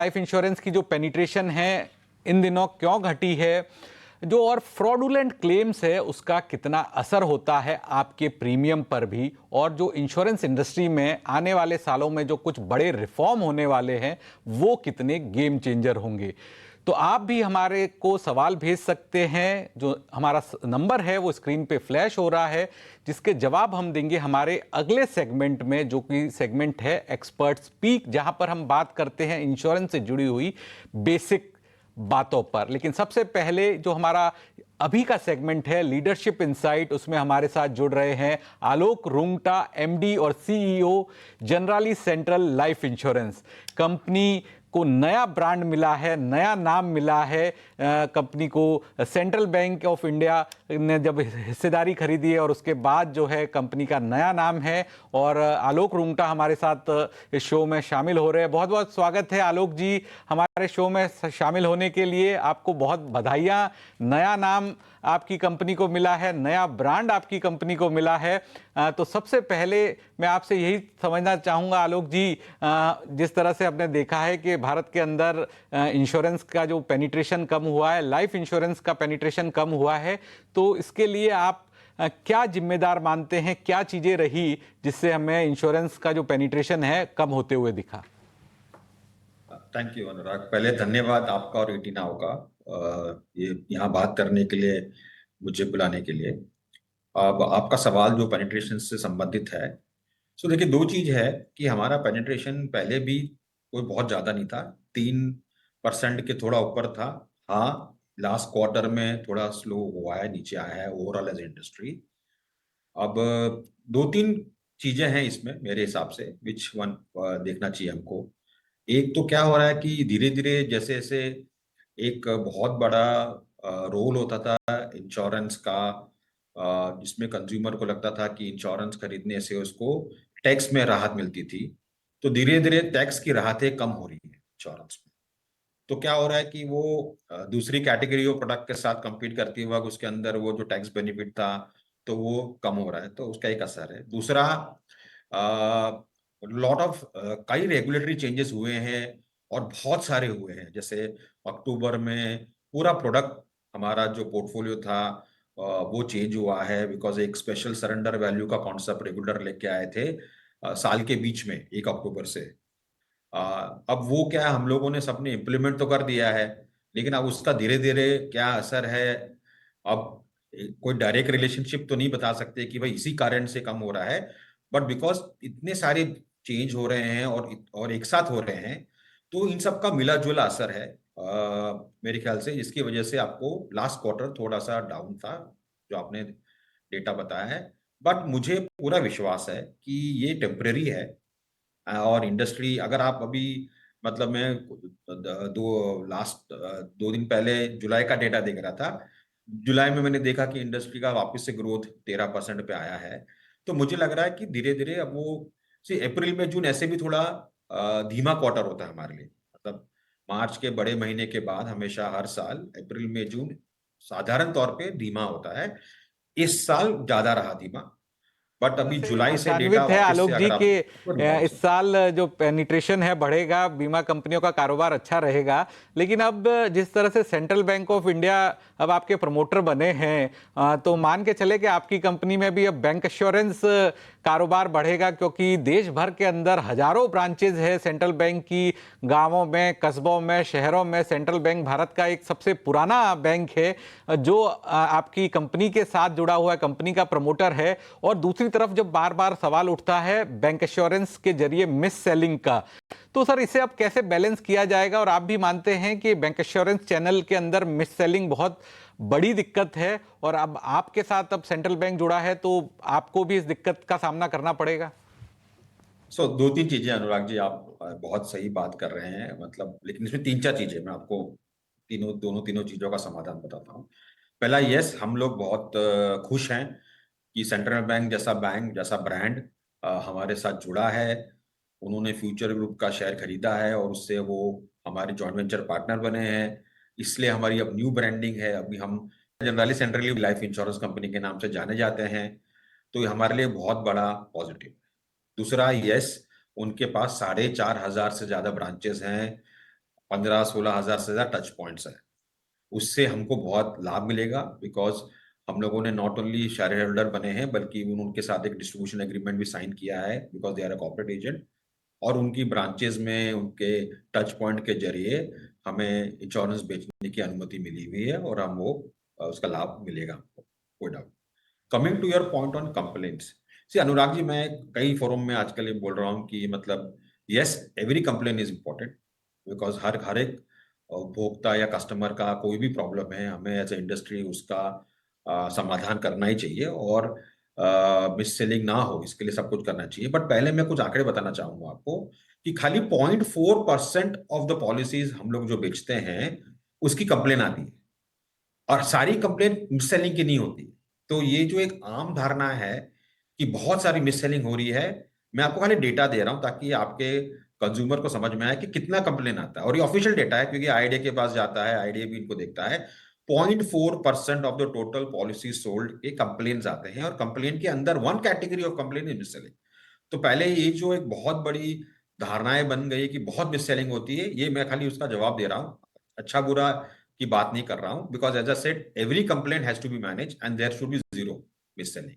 Life insurance की जो penetration है इन दिनों क्यों घटी है, जो और फ्रॉडुलेंट क्लेम्स है उसका कितना असर होता है आपके प्रीमियम पर भी, और जो इंश्योरेंस इंडस्ट्री में आने वाले सालों में जो कुछ बड़े रिफॉर्म होने वाले हैं वो कितने गेम चेंजर होंगे। तो आप भी हमारे को सवाल भेज सकते हैं। जो हमारा नंबर है वो स्क्रीन पे फ्लैश हो रहा है, जिसके जवाब हम देंगे हमारे अगले सेगमेंट में, जो कि सेगमेंट है एक्सपर्ट स्पीक, जहां पर हम बात करते हैं इंश्योरेंस से जुड़ी हुई बेसिक बातों पर। लेकिन सबसे पहले जो हमारा अभी का सेगमेंट है लीडरशिप इनसाइट, उसमें हमारे साथ जुड़ रहे हैं आलोक रुंगटा, एमडी और CEO generally central life insurance. Company को नया ब्रांड मिला है, नया नाम मिला है। कंपनी को सेंट्रल बैंक ऑफ इंडिया ने जब हिस्सेदारी खरीदी है और उसके बाद जो है कंपनी का नया नाम है। और आलोक रुंगटा हमारे साथ इस शो में शामिल हो रहे हैं। बहुत बहुत स्वागत है आलोक जी हमारे शो में शामिल होने के लिए। आपको बहुत बधाइयाँ। नया नाम आपकी कंपनी को मिला है, नया ब्रांड आपकी कंपनी को मिला है। तो सबसे पहले मैं आपसे यही समझना चाहूँगा आलोक जी, जिस तरह से आपने देखा है कि भारत के अंदर इंश्योरेंस का जो पेनिट्रेशन कम हुआ है, लाइफ इंश्योरेंस का पेनिट्रेशन कम हुआ है, तो इसके लिए आप क्या जिम्मेदार मानते हैं? क्या चीज़ें रही जिससे हमें इंश्योरेंस का जो पेनिट्रेशन है कम होते हुए दिखा? थैंक यू अनुराग। पहले धन्यवाद आपका और ईटीनाउ का ये यहाँ बात करने के लिए, मुझे बुलाने के लिए। अब आपका सवाल जो पेनिट्रेशन से संबंधित है, सो देखिए, दो चीज है कि हमारा पेनिट्रेशन पहले भी कोई बहुत ज्यादा नहीं था, 3% के थोड़ा ऊपर था। हाँ, लास्ट क्वार्टर में थोड़ा स्लो हुआ है, नीचे आया है ओवरऑल एज इंडस्ट्री। अब दो तीन चीजें हैं इसमें मेरे हिसाब से, विच वन देखना चाहिए हमको। एक तो क्या हो रहा है कि धीरे धीरे जैसे जैसे एक बहुत बड़ा रोल होता था इंश्योरेंस का, जिसमें कंज्यूमर को लगता था कि इंश्योरेंस खरीदने से उसको टैक्स में राहत मिलती थी, तो धीरे धीरे टैक्स की राहतें कम हो रही है इंश्योरेंस में। तो क्या हो रहा है कि वो दूसरी कैटेगरी ऑफ प्रोडक्ट के साथ कंपीट करते वक्त उसके अंदर वो जो टैक्स बेनिफिट था तो वो कम हो रहा है, तो उसका एक असर है। दूसरा, लॉट ऑफ कई रेगुलेटरी चेंजेस हुए हैं और बहुत सारे हुए हैं। जैसे अक्टूबर में पूरा प्रोडक्ट हमारा जो पोर्टफोलियो था वो चेंज हुआ है, बिकॉज एक स्पेशल सरेंडर वैल्यू का कॉन्सेप्ट रेगुलेटर लेके आए थे साल के बीच में 1 अक्टूबर से। अब वो क्या हम लोगों ने सबने इम्प्लीमेंट तो कर दिया है, लेकिन अब उसका धीरे धीरे क्या असर है, अब कोई डायरेक्ट रिलेशनशिप तो नहीं बता सकते कि भाई इसी कारण से कम हो रहा है, बट बिकॉज इतने सारे चेंज हो रहे हैं और एक साथ हो रहे हैं, तो इन सब का मिला जुला असर है मेरे ख्याल से, जिसकी वजह से आपको लास्ट क्वार्टर थोड़ा सा डाउन था जो आपने डेटा बताया है। बट मुझे पूरा विश्वास है कि ये टेम्परेरी है। और इंडस्ट्री, अगर आप अभी, मतलब मैं दो लास्ट 2 दिन पहले जुलाई का डेटा देख रहा था, जुलाई में मैंने देखा कि इंडस्ट्री का वापस से ग्रोथ 13% पे आया है। तो मुझे लग रहा है कि धीरे धीरे अब वो, से अप्रैल में जून ऐसे भी थोड़ा धीमा क्वार्टर होता है हमारे लिए। मतलब मार्च के बड़े महीने के बाद हमेशा हर साल अप्रैल में जून साधारण तौर पे धीमा होता है। इस साल ज्यादा रहा धीमा, बट अभी से जुलाई से डेटा आशान्वित है वापस आलोक से जी अगर कि आप इस साल जो पेनिट्रेशन है बढ़ेगा, बीमा कंपनियों का कारोबार अच्छा रहेगा। लेकिन अब जिस तरह से सेंट्रल बैंक ऑफ इंडिया अब आपके प्रमोटर बने हैं, तो मान के चले कि आपकी कंपनी में भी अब बैंक एश्योरेंस कारोबार बढ़ेगा, क्योंकि देश भर के अंदर हजारों ब्रांचेज है सेंट्रल बैंक की। गांवों में, कस्बों में, शहरों में सेंट्रल बैंक भारत का एक सबसे पुराना बैंक है जो आपकी कंपनी के साथ जुड़ा हुआ है, कंपनी का प्रमोटर है। और दूसरी तरफ जब बार बार सवाल उठता है बैंक एश्योरेंस के जरिए मिस सेलिंग का, तो सर इसे अब कैसे बैलेंस किया जाएगा? और आप भी मानते हैं कि बैंक एश्योरेंस चैनल के अंदर मिस सेलिंग बहुत बड़ी दिक्कत है, और अब आपके साथ अब सेंट्रल बैंक जुड़ा है तो आपको भी इस दिक्कत का सामना करना पड़ेगा। दो तीन चीजें अनुराग जी, आप बहुत सही बात कर रहे हैं, मतलब लेकिन इसमें तीन चार चीजें मैं आपको तीनों चीजों का समाधान बताता हूँ। पहला, यस, हम लोग बहुत खुश हैं कि सेंट्रल बैंक जैसा ब्रांड हमारे साथ जुड़ा है। उन्होंने फ्यूचर ग्रुप का शेयर खरीदा है और उससे वो हमारे जॉइंट वेंचर पार्टनर बने हैं, इसलिए हमारी अब न्यू ब्रांडिंग है। अभी हम generally centrally life insurance company के नाम से जाने जाते हैं, तो ये हमारे लिए बहुत बड़ा पॉजिटिव। दूसरा, यस, उनके पास 4,500 से ज्यादा ब्रांचेस हैं। 15-16 हजार से ज्यादा टच पॉइंट्स है। उससे हमको बहुत लाभ मिलेगा, बिकॉज हम लोगों ने नॉट ओनली शेयर होल्डर बने हैं, बल्कि उनके साथ एक डिस्ट्रीब्यूशन एग्रीमेंट भी साइन किया है, because they are a corporate agent. और उनकी ब्रांचेस में उनके टच पॉइंट के जरिए हमें इंश्योरेंस बेचने की अनुमति मिली हुई है, और हम वो उसका लाभ मिलेगा हमको, कोई doubt. Coming to your point on complaints, see Anurag ji, मैं कई फोरम में आजकल ये बोल रहा हूँ कि मतलब yes, every complain is important, because हर एक उपभोक्ता या कस्टमर का कोई भी प्रॉब्लम है, हमें एज ए इंडस्ट्री उसका समाधान करना ही चाहिए, और मिस सेलिंग ना हो इसके लिए सब कुछ करना चाहिए। बट पहले मैं कुछ आंकड़े बताना चाहूंगा आपको कि खाली 0.4% ऑफ द पॉलिसीज हम लोग जो बेचते हैं उसकी कंप्लेन आती है, और सारी कंप्लेन मिस सेलिंग की नहीं होती। तो ये जो एक आम धारणा है कि बहुत सारी मिस सेलिंग हो रही है, मैं आपको खाली डेटा दे रहा हूं ताकि आपके कंज्यूमर को समझ में आए कि कितना कंप्लेन आता है, और ये ऑफिशियल डेटा है क्योंकि आईडिया के पास जाता है, आईडिया भी इनको देखता है। 0.4% of the total policy sold के कंप्लेन आते हैं, और कंप्लेन के अंदर one category of complain is miss selling. तो पहले ये जो एक बहुत बड़ी धारणाएं बन गई कि बहुत मिस सेलिंग होती है, ये मैं खाली उसका जवाब दे रहा हूँ, अच्छा बुरा की बात नहीं कर रहा हूं, because as I said every complaint has to be manage and there should be zero miss selling.